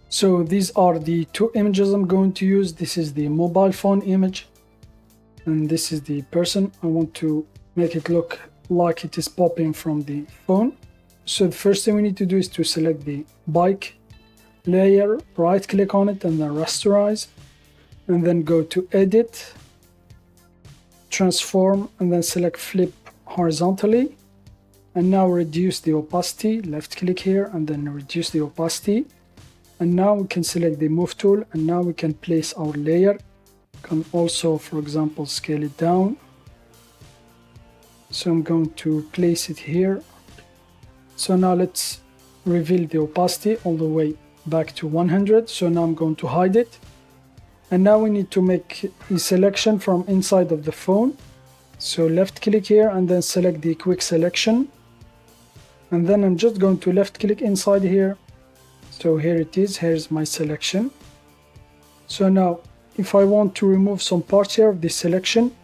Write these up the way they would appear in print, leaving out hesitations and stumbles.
So these are the two images I'm going to use. This is the mobile phone image and this is the person. I want to make it look like it is popping from the phone. So the first thing we need to do is to select the bike layer, right click on it and then rasterize, and then go to edit, transform, and then select flip horizontally, and now reduce the opacity, left click here and then reduce the opacity. And now we can select the move tool and now we can place our layer. Can also, for example, scale it down. So I'm going to place it here. So now let's reveal the opacity all the way back to 100. So now I'm going to hide it. And now we need to make a selection from inside of the phone. So left click here and then select the quick selection. And then I'm just going to left click inside here. So here it is, here's my selection. So now if I want to remove some parts here of this selection,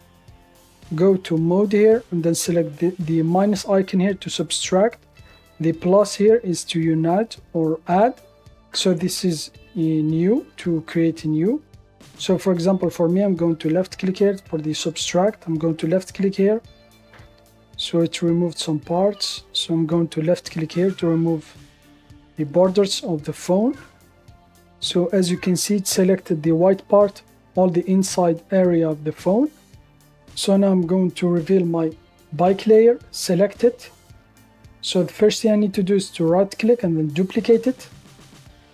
go to mode here and then select the minus icon here to subtract. The plus here is to unite or add. So this is a new, to create a new. So for example, for me, I'm going to left click here for the subtract. I'm going to left click here. So it removed some parts. So I'm going to left click here to remove the borders of the phone. So as you can see, it selected the white part, all the inside area of the phone. So now I'm going to reveal my bike layer, select it. So the first thing I need to do is to right click and then duplicate it.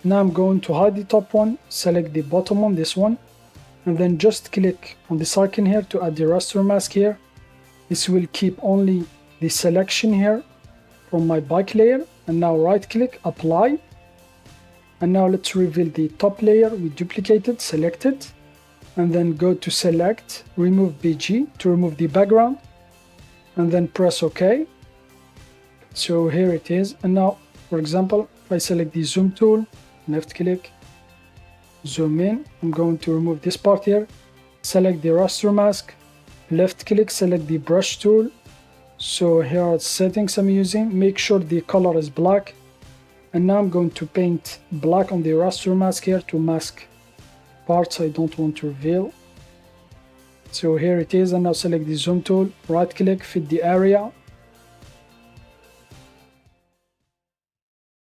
Now I'm going to hide the top one, select the bottom one, this one, and then just click on this icon here to add the raster mask here. This will keep only the selection here from my bike layer. And now right click, apply. And now let's reveal the top layer. We duplicate it, select it, and then go to select, remove BG to remove the background, and then press OK. So here it is. And now, for example, if I select the zoom tool, left click, zoom in, I'm going to remove this part here, select the raster mask, left click, select the brush tool. So here are the settings I'm using. Make sure the color is black. And now I'm going to paint black on the raster mask here to mask parts I don't want to reveal. So here it is. And now select the zoom tool, right click, fit the area,